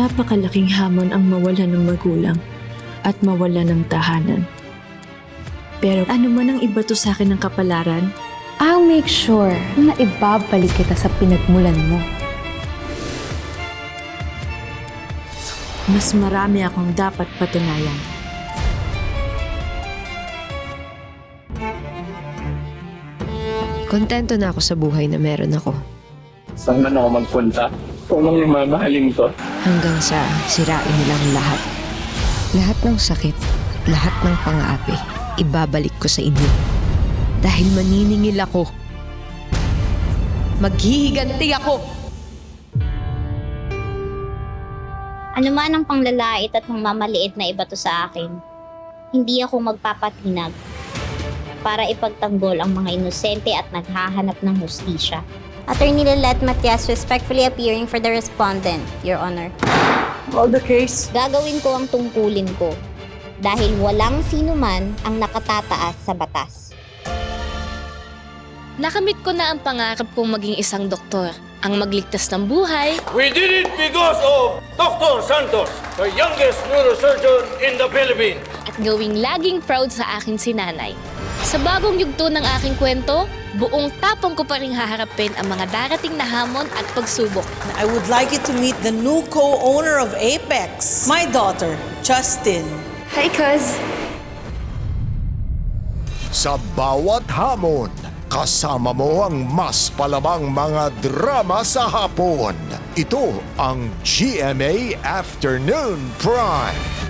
Napakalaking hamon ang mawala ng magulang at mawala ng tahanan. Pero ano man ang ibato sa akin ng kapalaran, I'll make sure na ibabalik kita sa pinagmulan mo. mas marami akong dapat patunayan. Kontento na ako sa buhay na meron ako. Saan man ako magpunta? Kung ang mamahalin ko. Hanggang sa sirain nilang lahat. Lahat ng sakit, lahat ng pang-aapi, ibabalik ko sa inyo. Dahil maniningil ako. Maghihiganti ako! Ano man ang panglalait at pangmamaliit na ibato sa akin, hindi ako magpapatinag para ipagtanggol ang mga inosente at naghahanap ng hustisya. Attorney Lilet Matias respectfully appearing for the respondent, Your Honor. All the case. Gagawin ko ang tungkulin ko dahil walang sino man ang nakatataas sa batas. Nakamit ko na ang pangarap kong maging isang doktor, ang magligtas ng buhay. We did it because of Dr. Santos, the youngest neurosurgeon in the Philippines. At gawing laging proud sa akin si nanay. Sa bagong yugto ng aking kwento, buong tapang ko pa rin haharapin ang mga darating na hamon at pagsubok. I would like you to meet the new co-owner of Apex, my daughter, Justin. Hi, cuz. Sa bawat hamon, kasama mo ang mas palabang mga drama sa hapon. Ito ang GMA Afternoon Prime.